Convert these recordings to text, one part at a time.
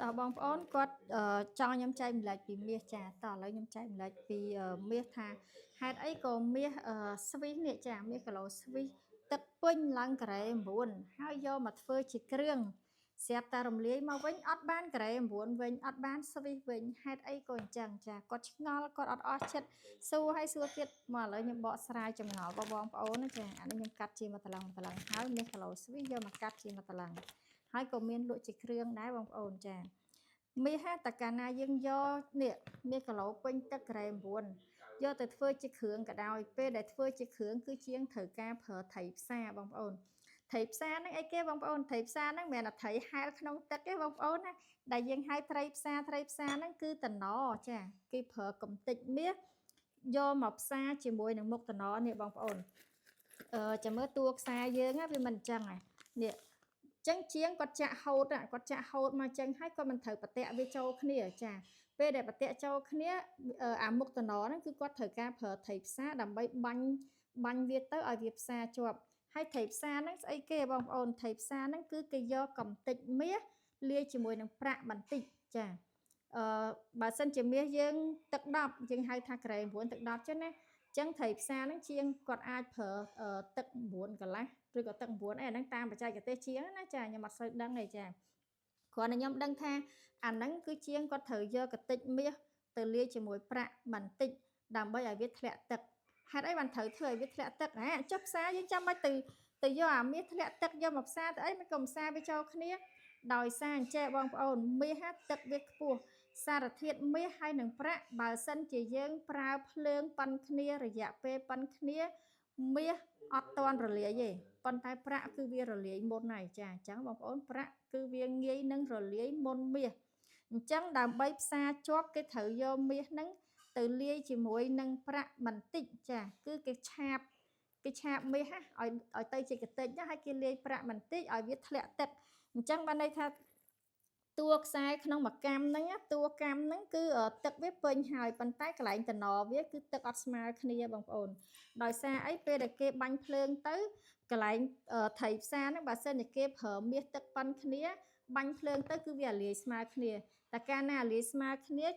តើបងប្អូនគាត់ចង់ខ្ញុំចែកម្លែកពីមាសចាតើឥឡូវខ្ញុំចែកម្លែកពីមាសថាហេតុអីក៏មាសស្វីសនេះចាមាសគីឡូស្វីសទឹកពេញឡើងការ៉េ9ហើយយកមកធ្វើជាគ្រឿងស្រាប់តែរំលាយមកវិញអត់បានការ៉េ9វិញអត់បានស្វីសវិញហេតុអីក៏អញ្ចឹងចាគាត់ឆ្ងល់គាត់អត់អស់ចិត្តសួរហើយសួរទៀតមកឥឡូវខ្ញុំបកស្រាយចម្ងល់របស់បងប្អូនណាចាអានេះខ្ញុំកាត់ជាមួយតឡឹងហើយមាសគីឡូស្វីសយកមកកាត់ជាមួយតឡឹងហើយក៏មានលក់ជាគ្រឿងដែរបងប្អូនចាមាសតកាលណាយើងយកនេះមាសគីឡូពេញទឹកការ៉េ9យកទៅធ្វើជាគ្រឿងក៏ដោយពេលដែលធ្វើជាគ្រឿងគឺជាងត្រូវការប្រើត្រីផ្សារបងប្អូនត្រីផ្សារហ្នឹងអីគេបងប្អូនត្រីផ្សារហ្នឹងមិនមែនតែត្រីហែលក្នុងទឹកទេបងប្អូនណាដែលយើងហៅត្រីផ្សារហ្នឹងគឺតំណចាគេប្រើកំទេចមាសយកមកផ្សារជាមួយនឹងមុខតំណនេះបងប្អូនចាំមើលតួខ្សែយើងវាមិនអញ្ចឹងនេះចឹងជាងគាត់ចាក់ហូតមកចឹងហើយគាត់មិនត្រូវបតាក់វាចូលគ្នាចាពេលដែលបតាក់ចូលគ្នាអាមុខតំណហ្នឹងគឺគាត់ត្រូវការប្រើត្រីផ្សារដើម្បីបាញ់វាទៅឲ្យវាផ្សារជាប់ហើយត្រីផ្សារហ្នឹងស្អីគេបងប្អូនត្រីផ្សារហ្នឹងគឺគេយកកំទេចមាសលាយជាមួយនឹងប្រាក់បន្តិចចាបើសិនជាមាសយើងទឹក10យើងហៅថាការ៉េ9ទឹក10ចឹងណាចឹងត្រីផ្សារហ្នឹងជាងគាត់អាចប្រើទឹក9កន្លះឬក៏ទឹក9អីអាហ្នឹងតាមបច្ចេកទេសជាងណាចាខ្ញុំអត់សូវដឹងទេចាគ្រាន់តែខ្ញុំដឹងថាអាហ្នឹងគឺជាងគាត់ត្រូវយកកតិចមាសទៅលាយជាមួយប្រាក់បន្តិចដើម្បីឲ្យវាធ្លាក់ទឹកហេតុអីបានត្រូវធ្វើឲ្យវាធ្លាក់ទឹកចុះផ្សារយើងចាំបាច់ទៅយកអាមាសធ្លាក់ទឹកយកមកផ្សារទៅអីមិនក៏ផ្សារវាចូលគ្នាដោយសារអញ្ចេះបងប្អូនមាសទឹកវាខ្ពស់សារធាតុមាសហើយនឹងប្រាក់បើសិនជាយើងប្រើភ្លើងប៉ាន់គ្នារយៈពេលប៉ាន់គ្នាមាសអត់ទាន់រលាយទេប៉ុន្តែប្រាក់គឺវារលាយមុនហើយចាអញ្ចឹងបងប្អូនប្រាក់គឺវាងាយនឹងរលាយមុនមាសអញ្ចឹងដើម្បីផ្សារជាប់គេត្រូវយកមាសហ្នឹងទៅលាយជាមួយនឹងប្រាក់បន្តិចចាគឺគេឆាបមាសឲ្យទៅជាកតិចហើយគេលាយប្រាក់បន្តិចឲ្យវាធ្លាក់ទឹកអញ្ចឹងបានន័យថាតួខ្សែក្នុងមួយកាំហ្នឹងគឺទឹកវាពេញហើយប៉ុន្តែកន្លែងតំណវាគឺទឹកអត់ស្មើគ្នាបងប្អូនដោយសារអីពេលដែលគេបាញ់ភ្លើងទៅកន្លែងត្រីផ្សារហ្នឹងបើសិនជាគេប្រើមាសទឹកប៉ុនគ្នាបាញ់ភ្លើងទៅគឺវាលាយស្មើគ្នាតែកាលណាលាយស្មើគ្នា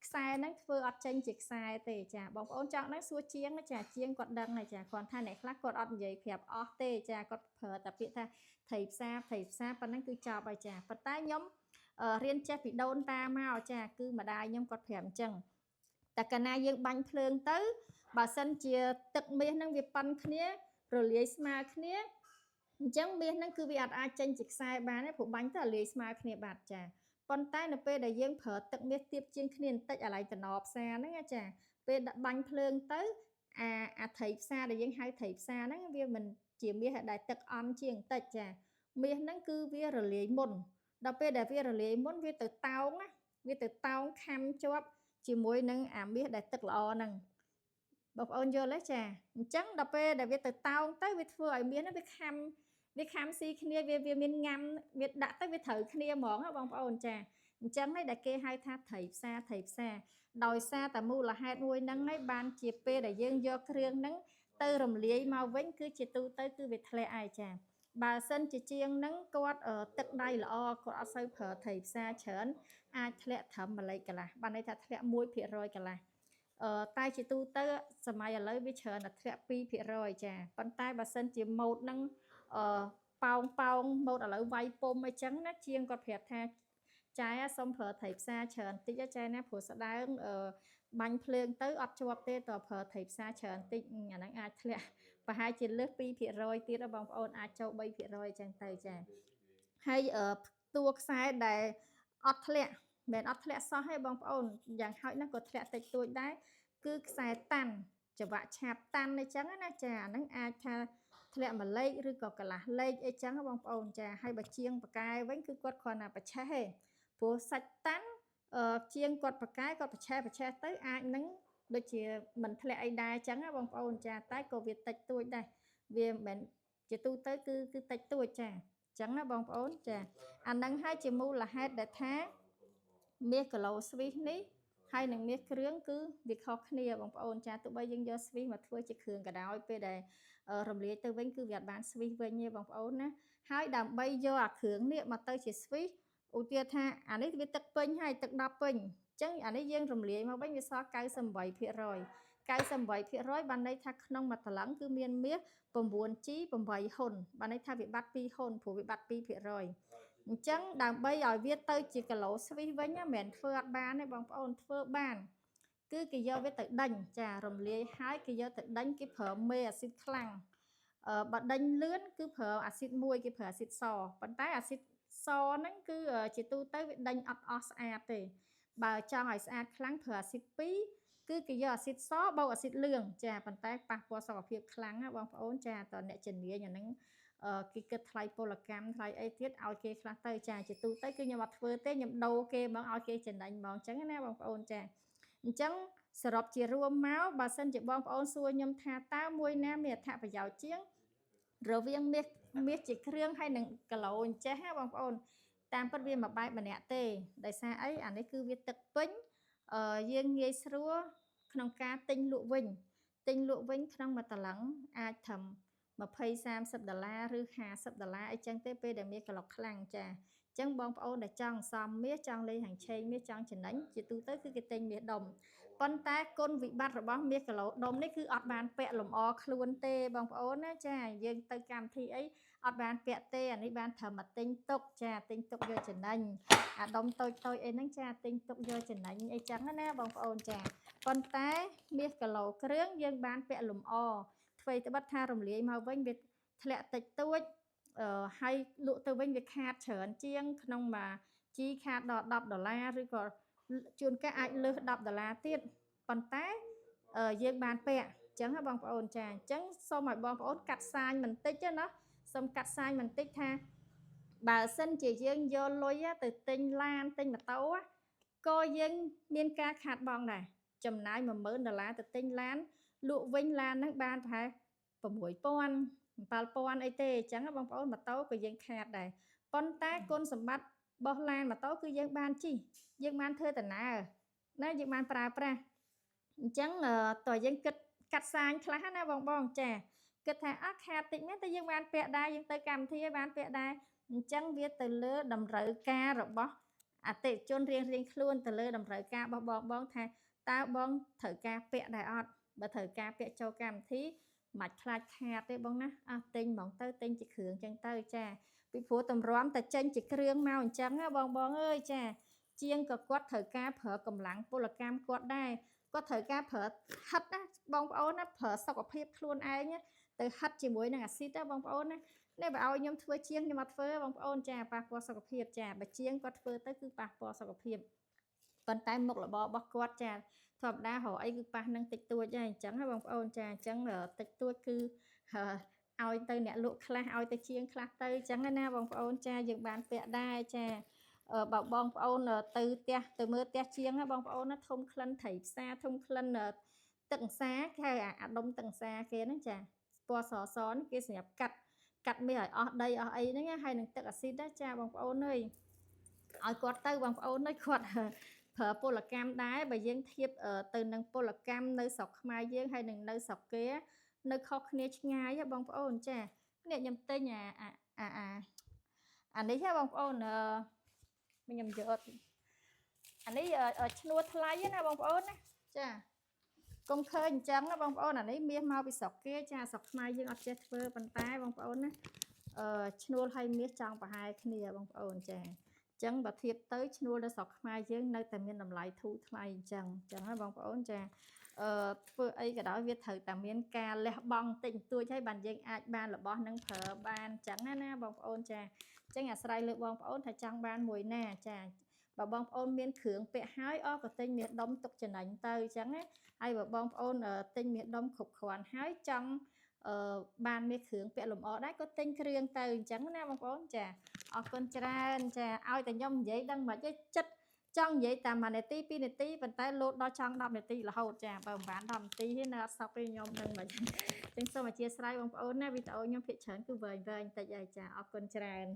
ខ្សែហ្នឹងធ្វើអត់ចេញជាខ្សែទេចាបងប្អូនចង់ដឹងសួរជាងចាជាងគាត់ដឹងហើយចាគ្រាន់ថាអ្នកខ្លះគាត់អត់និយាយប្រាប់អស់ទេចាគាត់ប្រើតែពាក្យថាត្រីផ្សារប៉ុណ្ណឹងគឺចប់ហើយចាប៉ុន្តែខ្ញុំរៀនចេះពីដូនតាមកចាគឺម្ដាយខ្ញុំគាត់ប្រាប់អញ្ចឹងតែកាលណាយើងបាញ់ភ្លើងទៅបើសិនជាទឹកមាសហ្នឹងវាប៉ាន់គ្នារលាយស្មើគ្នាអញ្ចឹងមាសហ្នឹងគឺវាអត់អាចចេញជាខ្សែបានទេព្រោះបាញ់ទៅរលាយស្មើគ្នាបាត់ចាប៉ុន្តែនៅពេលដែលយើងប្រើទឹកមាសទៀបជាងគ្នាបន្តិចអាឡ័យតំណផ្សារហ្នឹងចាពេលដាក់បាញ់ភ្លើងទៅអាត្រីផ្សារដែលយើងហៅត្រីផ្សារហ្នឹងវាមិនជាមាសដែលទឹកអន់ជាងបន្តិចចាមាសហ្នឹងគឺវារលាយមុនដល់ពេលដែលវារលាយមុនវាទៅតោងខាំជាប់ជាមួយនឹងអាមាសដែលទឹកល្អហ្នឹងបងប្អូនយល់ទេចាអញ្ចឹងដល់ពេលដែលវាទៅតោងទៅវាធ្វើឲ្យមាសហ្នឹងវាខាំស៊ីគ្នាវាមានញ៉ាំវាដាក់ទៅវាត្រូវគ្នាហ្មងបងប្អូនចាអញ្ចឹងហើយដែលគេហៅថាត្រីផ្សារដោយសារតែមូលហេតុមួយហ្នឹងហើយបានជាពេលដែលយើងយកគ្រឿងហ្នឹងទៅរំលាយមកវិញគឺជាទូទៅគឺវាធ្លាក់ហើយចាបើសិនជាជាងហ្នឹងគាត់ទឹកដៃល្អគាត់អត់សូវប្រើត្រីផ្សារច្រើនអាចធ្លាក់ត្រឹម1លេខកន្លះបានន័យថាធ្លាក់1%កន្លះតែជាទូទៅសម័យឥឡូវវាច្រើនតែធ្លាក់2%ចាប៉ុន្តែបើសិនជាម៉ូតហ្នឹងប៉ោងម៉ូតឥឡូវវាយពុំអីចឹងណាជាងគាត់ប្រាប់ថាចាយសុំប្រើត្រីផ្សារច្រើនតិចចាយណាព្រោះស្ដើងបាញ់ភ្លើងទៅអត់ជាប់ទេតើប្រើត្រីផ្សារច្រើនតិចអាហ្នឹងអាចធ្លាក់ប្រហែលជាលើស2%ទៀតបងប្អូនអាចចូល3%អញ្ចឹងទៅចាហើយតួខ្សែដែលអត់ធ្លាក់មិនអត់ធ្លាក់សោះទេបងប្អូនយ៉ាងហោចណាស់ក៏ធ្លាក់តិចតួចដែរគឺខ្សែតាន់ចង្វាក់ឆាបតាន់អីចឹងណាចាអាហ្នឹងអាចថាធ្លាក់1លេខឬក៏កន្លះលេខអីចឹងបងប្អូនចាហើយបើជាងបកែវិញគឺគាត់គ្រាន់តែប្រឆេះទេព្រោះសាច់តាន់ជាងគាត់បកែគាត់ប្រឆេះទៅអាចនឹងដូចជាមិនធ្លាក់អីដែរចឹងណាបងប្អូនចាតែក៏វាតិចតួចដែរវាមិនមែនជាទូទៅគឺតិចតួចចាចឹងណាបងប្អូនចាអាហ្នឹងហើយជាមូលហេតុដែលថាមាសគីឡូស្វីសនេះហើយនឹងមាសគ្រឿងគឺវាខុសគ្នាបងប្អូនចាទោះបីយើងយកស្វីសមកធ្វើជាគ្រឿងក៏ដោយពេលដែលរំលាយទៅវិញគឺវាអត់បានស្វីសវិញទេបងប្អូនណាហើយដើម្បីយកអាគ្រឿងនេះមកទៅជាស្វីស ឧទាហរណ៍ថាអានេះវាទឹកពេញហើយទឹក10ពេញអញ្ចឹងអានេះយើងរំលាយមកវិញវាសល់98%បានន័យថាក្នុងមួយត្រឡឹងគឺមានមាស 9G 8ហ៊ុនបានន័យថាវាបាត់2ហ៊ុនព្រោះវាបាត់2%អញ្ចឹងដើម្បីឲ្យវាទៅជាគីឡូស្វីសវិញមិនមែនធ្វើអត់បានទេបងប្អូនធ្វើបានគឺគេយកវាទៅដេញចារំលាយហើយគេយកទៅដេញគេប្រើមេអាស៊ីតខ្លាំងបើដេញលឿនគឺប្រើអាស៊ីតមួយគេប្រើអាស៊ីតសប៉ុន្តែអាស៊ីតសហ្នឹងគឺជាទូទៅវាដេញអត់អស់ស្អាតទេបើចង់ឲ្យស្អាតខ្លាំងប្រើអាស៊ីត2គឺគេយកអាស៊ីតសបូកអាស៊ីតលឿងចាប៉ុន្តែប៉ះពាល់សុខភាពខ្លាំងណាបងប្អូនចាតើអ្នកជំនាញអាហ្នឹងគេគិតថ្លៃពលកម្មថ្លៃអីទៀតឲ្យគេខ្លះទៅចាជាទូទៅគឺខ្ញុំអត់ធ្វើទេខ្ញុំដូរគេហ្មងឲ្យគេចំណេញហ្មងអញ្ចឹងណាបងប្អូនចាអញ្ចឹងសរុបជារួមមកបើសិនជាបងប្អូនសួរខ្ញុំថាតើមួយណាមានអត្ថប្រយោជន៍ជាងរវាងមាសជាគ្រឿងហើយនឹងគីឡូអញ្ចេះណាបងប្អូនតាមពិតវាមួយបែបម្នាក់ទេដោយសារអីអានេះគឺវាទឹកពេញយើងងាយស្រួលក្នុងការទិញលក់វិញក្នុងមួយតឡឹងអាចត្រឹម$20-30ឬ$50អីចឹងទេពេលដែលមាសក្លុកខ្លាំងចាអញ្ចឹងបងប្អូនដែលចង់សំមាសចង់លេងហាងឆេងមាសចង់ចំណេញជាទូទៅគឺគេទិញមាសដុំប៉ុន្តែគុណវិបត្តិរបស់មាសគីឡូដុំនេះគឺអត់បានពាក់លម្អខ្លួនទេបងប្អូនណាចាយើងទៅកម្មវិធីអីអត់បានពាក់ទេអានេះបានត្រឹមតែទិញទុកចាទិញទុកយកចំណេញអាដុំតូចអីហ្នឹងចាទិញទុកយកចំណេញអីចឹងណាបងប្អូនចាប៉ុន្តែមាសគីឡូគ្រឿងយើងបានពាក់លម្អអ្វីត្បិតថារំលាយមកវិញវាធ្លាក់តិចតួចហើយលក់ទៅវិញវាខាតច្រើនជាងក្នុងមួយជីខាតដល់$10ឬក៏ជួនកាលអាចលើស$10ទៀតប៉ុន្តែយើងបានពាក់អញ្ចឹងបងប្អូនចាអញ្ចឹងសូមឲ្យបងប្អូនកាត់សាញបន្តិចណាសូមកាត់សាញបន្តិចថាបើសិនជាយើងយកលុយទៅទិញឡានទិញម៉ូតូក៏យើងមានការខាតបង់ដែរចំណាយ$10000ទៅទិញឡានលក់វិញឡានហ្នឹងបានប្រហែល$6000-7000អីទេអញ្ចឹងបងប្អូនម៉ូតូក៏យើងខាតដែរប៉ុន្តែគុណសម្បត្តិរបស់ឡានម៉ូតូគឺយើងបានជិះយើងបានធ្វើដំណើរណាយើងបានប្រើប្រាស់អញ្ចឹងតើយើងគិតកាត់សាញខ្លះណាបងចាគិតថាខាតតិចមែនតែយើងបានពាក់ដែរយើងទៅកម្មវិធីឲ្យបានពាក់ដែរអញ្ចឹងវាទៅលើតម្រូវការរបស់អតិថិជនរៀងខ្លួនទៅលើតម្រូវការរបស់បងថាតើបងត្រូវការពាក់ដែរអត់បើត្រូវការពាក់ចូលកម្មវិធីមិនខ្លាចខាតទេបងណាទិញហ្មងទៅទិញជាគ្រឿងចឹងទៅចាពីព្រោះតម្រាំតែចេញជាគ្រឿងមកអញ្ចឹងបងអើយចាជាងក៏គាត់ត្រូវការប្រើកម្លាំងពលកម្មគាត់ដែរគាត់ត្រូវការប្រើហិតណាបងប្អូនណាប្រើសុខភាពខ្លួនឯងទៅហិតជាមួយនឹងអាស៊ីតណាបងប្អូនណានេះបើឲ្យខ្ញុំធ្វើជាងខ្ញុំអត់ធ្វើបងប្អូនចាប៉ះពាល់សុខភាពចាបើជាងគាត់ធ្វើទៅគឺប៉ះពាល់សុខភាពប៉ុន្តែមុខរបររបស់គាត់ចាធម្មតារកអីគឺប៉ះនឹងតិចតួចហើយអញ្ចឹងបងប្អូនចាអញ្ចឹងតិចតួចគឺឲ្យទៅអ្នកលក់ខ្លះឲ្យទៅជាងខ្លះទៅអញ្ចឹងណាបងប្អូនចាយើងបានពាក់ដែរចាបើបងប្អូនទៅផ្ទះទៅមើលផ្ទះជាងបងប្អូនណាធំក្លិនត្រីផ្សារធំក្លិនទឹកអង្សាគេអាដុំទឹកអង្សាគេហ្នឹងចាពណ៌សនេះគេសម្រាប់កាត់មាសឲ្យអស់ដីអស់អីហ្នឹងហើយនឹងទឹកអាស៊ីតណាចាបងប្អូនអើយឲ្យគាត់ទៅបងប្អូនអើយគាត់ប្រើពលកម្មដែរបើយើងធៀបទៅនឹងពលកម្មនៅស្រុកខ្មែរយើងហើយនឹងនៅស្រុកគេនៅខុសគ្នាឆ្ងាយបងប្អូនចានេះខ្ញុំទិញអានេះបងប្អូនខ្ញុំយកអានេះឈ្នួលថ្លៃណាបងប្អូនណាចាកុំឃើញអញ្ចឹងណាបងប្អូនអានេះមាសមកពីស្រុកគេចាស្រុកខ្មែរយើងអត់ចេះធ្វើប៉ុន្តែបងប្អូនណាឈ្នួលហើយមាសចង់ប្រហែលគ្នាបងប្អូនចាអញ្ចឹងបើធៀបទៅឈ្នួលនៅស្រុកខ្មែរយើងនៅតែមានតម្លៃធូរថ្លៃអញ្ចឹងណាបងប្អូនចាធ្វើអីក៏ដោយវាត្រូវតែមានការលះបង់តិចតួចហើយបានយើងអាចបានរបស់នឹងប្រើបានអញ្ចឹងណាបងប្អូនចាអញ្ចឹងអាស្រ័យលើបងប្អូនថាចង់បានមួយណាចាបើបងប្អូនមានគ្រឿងពាក់ហើយក៏ទិញមាសដុំទុកចំណេញទៅអញ្ចឹងណាហើយបើបងប្អូនទិញមាសដុំគ្រប់គ្រាន់ហើយចង់បានមាសគ្រឿងពាក់លម្អដែរក៏ទិញគ្រឿងទៅអញ្ចឹងណាបងប្អូនចាអរគុណច្រើនចាឲ្យតែខ្ញុំនិយាយដឹងមិនទេចិត្តចង់និយាយតែ1នាទី2នាទីប៉ុន្តែលោតដល់ចង់10នាទីរហូតចាបើមិនបាន10នាទីទេនៅអត់សក់ទេខ្ញុំដឹងមិនចឹងសូមអធិស្ឋានបងប្អូនណាវីដេអូខ្ញុំភាគច្រើនគឺវែងតិចហើយចាអរគុណច្រើន